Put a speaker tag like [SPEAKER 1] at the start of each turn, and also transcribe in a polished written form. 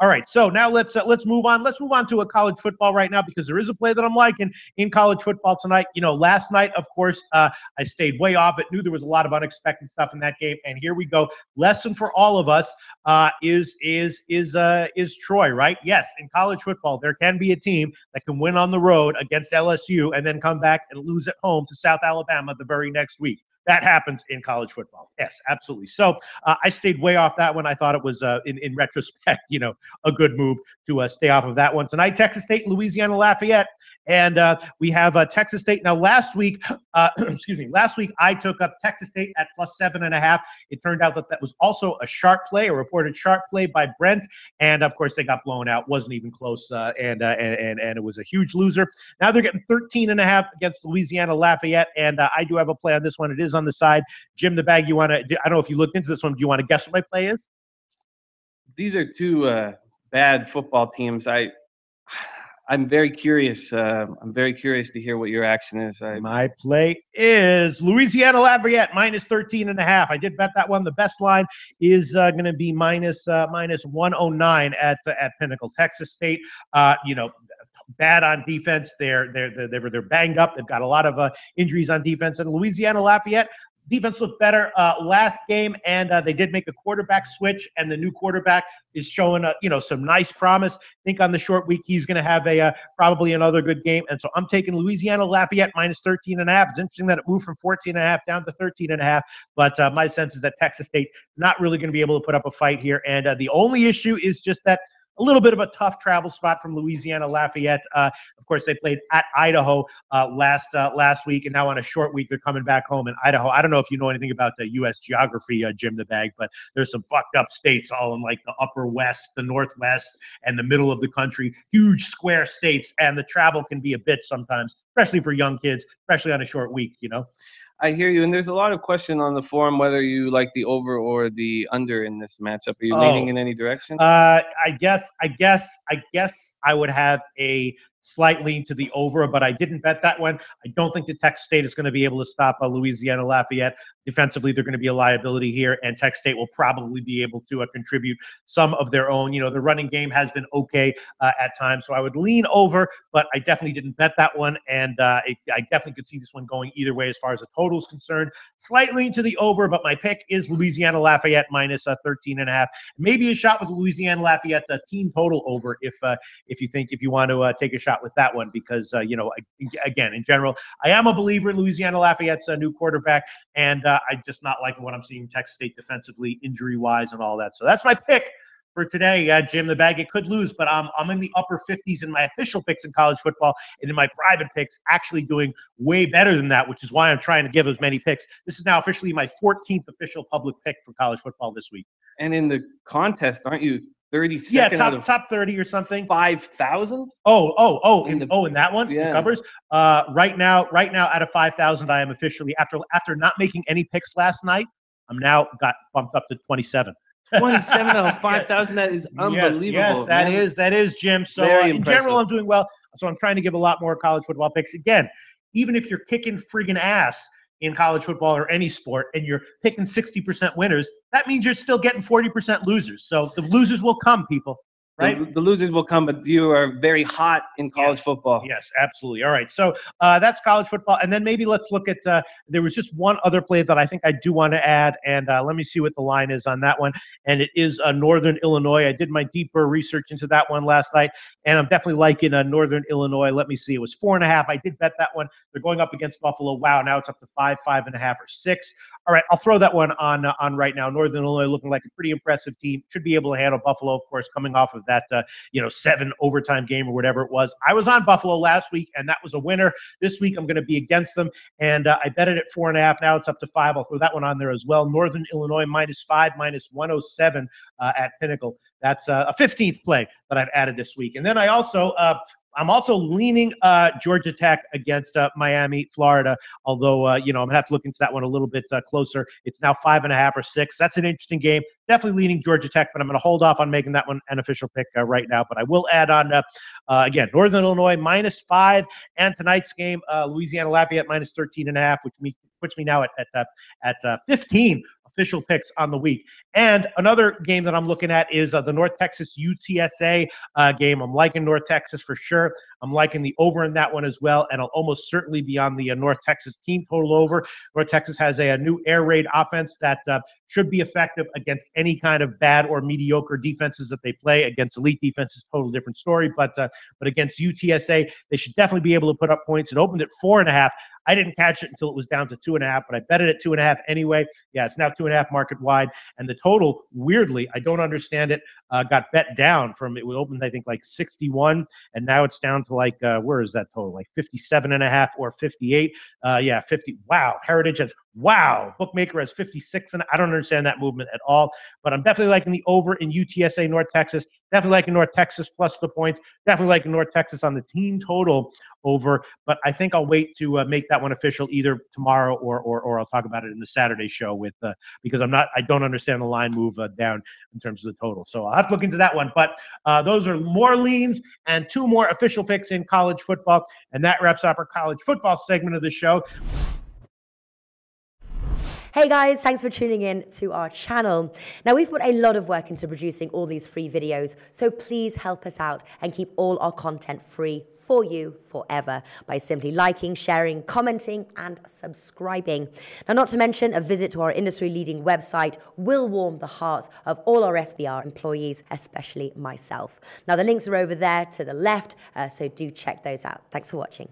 [SPEAKER 1] All right, so now let's move on. Let's move on to a college football right now because there is a play that I'm liking in college football tonight. Last night, of course, I stayed way off it. Knew there was a lot of unexpected stuff in that game, and here we go. Lesson for all of us is Troy, right? Yes, in college football, there can be a team that can win on the road against LSU and then come back and lose at home to South Alabama the very next week. That happens in college football. Yes, absolutely. So I stayed way off that one. I thought it was, in retrospect, a good move to stay off of that one. Tonight, Texas State, Louisiana Lafayette. And we have Texas State. Now, last week, last week I took up Texas State at +7.5. It turned out that was also a sharp play, a reported sharp play by Brent. And, of course, they got blown out. Wasn't even close, and it was a huge loser. Now they're getting 13.5 against Louisiana Lafayette. And I do have a play on this one. It is on the side. Jim the Bag, I don't know if you looked into this one. Do you want to guess what my play is?
[SPEAKER 2] These are two bad football teams. I'm very curious. I'm very curious to hear what your action is.
[SPEAKER 1] My play is Louisiana Lafayette -13.5. I did bet that one. The best line is going to be minus 109 at Pinnacle. Texas State, bad on defense. They're banged up. They've got a lot of injuries on defense. And Louisiana Lafayette, defense looked better last game, and they did make a quarterback switch, and the new quarterback is showing some nice promise. I think on the short week he's going to have probably another good game, and so I'm taking Louisiana Lafayette -13.5. It's interesting that it moved from 14.5 down to 13.5, but my sense is that Texas State not really going to be able to put up a fight here, and the only issue is just that a little bit of a tough travel spot from Louisiana Lafayette. Of course, they played at Idaho last week, and now on a short week, they're coming back home in Idaho. I don't know if you know anything about the U.S. geography, Jim the Bag, but there's some fucked up states all in like the upper west, the northwest, and the middle of the country. Huge square states, and the travel can be a bitch sometimes, especially for young kids, especially on a short week,
[SPEAKER 2] I hear you, and there's a lot of question on the forum whether you like the over or the under in this matchup. Are you leaning in any direction?
[SPEAKER 1] I guess I would have a slight lean to the over, but I didn't bet that one. I don't think that Texas State is going to be able to stop Louisiana Lafayette. Defensively, they're going to be a liability here, and Texas State will probably be able to contribute some of their own. The running game has been okay at times, so I would lean over, but I definitely didn't bet that one, and I definitely could see this one going either way as far as the total is concerned. Slight lean to the over, but my pick is Louisiana Lafayette -13.5. Maybe a shot with the Louisiana Lafayette team total over if you want to take a shot with that one, because again, in general, I am a believer in Louisiana Lafayette's new quarterback, and I just not liking what I'm seeing Texas State defensively, injury wise, and all that. So that's my pick for today, Jim the Bag. It could lose, but I'm in the upper 50s in my official picks in college football, and in my private picks, actually doing way better than that, which is why I'm trying to give as many picks. This is now officially my 14th official public pick for college football this week.
[SPEAKER 2] And in the contest, aren't you 32nd?
[SPEAKER 1] Yeah, top 30 or something.
[SPEAKER 2] 5,000?
[SPEAKER 1] In that one,
[SPEAKER 2] yeah.
[SPEAKER 1] It covers. Right now, out of 5,000, I am officially after not making any picks last night. I'm now got bumped up to 27.
[SPEAKER 2] 27 out of 5,000. That is unbelievable.
[SPEAKER 1] Yes, that is, Jim. So in general, I'm doing well. So I'm trying to give a lot more college football picks. Again, even if you're kicking friggin' ass in college football or any sport, and you're picking 60% winners, that means you're still getting 40% losers. So the losers will come, people. Right?
[SPEAKER 2] The losers will come, but you are very hot in college football.
[SPEAKER 1] Yes, absolutely. All right. So that's college football. And then maybe let's look at there was just one other play that I think I do want to add. And let me see what the line is on that one. And it is Northern Illinois. I did my deeper research into that one last night, and I'm definitely liking Northern Illinois. Let me see. It was 4.5. I did bet that one. They're going up against Buffalo. Wow. Now it's up to 5.5, or 6. All right. I'll throw that one on right now. Northern Illinois looking like a pretty impressive team. Should be able to handle Buffalo, of course, coming off of that 7 overtime game or whatever it was. I was on Buffalo last week, and that was a winner. This week I'm going to be against them, and I bet it at 4.5. Now it's up to 5. I'll throw that one on there as well. Northern Illinois -5, -107 at Pinnacle. That's a 15th play that I've added this week. And then I'm also leaning Georgia Tech against Miami, Florida, although, I'm going to have to look into that one a little bit closer. It's now 5.5 or 6. That's an interesting game. Definitely leaning Georgia Tech, but I'm going to hold off on making that one an official pick right now. But I will add on, again, Northern Illinois -5, and tonight's game, Louisiana Lafayette -13.5, which puts me now at 15 official picks on the week. And another game that I'm looking at is the North Texas UTSA game. I'm liking North Texas for sure. I'm liking the over in that one as well, and I'll almost certainly be on the North Texas team total over. North Texas has a new air raid offense that should be effective against any kind of bad or mediocre defenses that they play. Against elite defenses, total different story. But against UTSA, they should definitely be able to put up points. It opened at 4.5. I didn't catch it until it was down to 2.5, but I bet it at 2.5 anyway. Yeah, it's now 2.5 market wide. And the total, weirdly, I don't understand it, got bet down from, it was opened, I think, like 61, and now it's down to like, where is that total? Like 57.5 or 58. Yeah, 50. Wow. Heritage has, wow. Bookmaker has 56. And I don't understand that movement at all. But I'm definitely liking the over in UTSA North Texas. Definitely liking North Texas plus the points. Definitely liking North Texas on the team total over. But I think I'll wait to make that one official either tomorrow or I'll talk about it in the Saturday show with because I don't understand the line move down in terms of the total. So I'll have to look into that one. But those are more leans and 2 more official picks in college football. And that wraps up our college football segment of the show.
[SPEAKER 3] Hey guys, thanks for tuning in to our channel. Now, we've put a lot of work into producing all these free videos, so please help us out and keep all our content free for you forever by simply liking, sharing, commenting, and subscribing. Now, not to mention, a visit to our industry-leading website will warm the hearts of all our SBR employees, especially myself. Now, the links are over there to the left, so do check those out. Thanks for watching.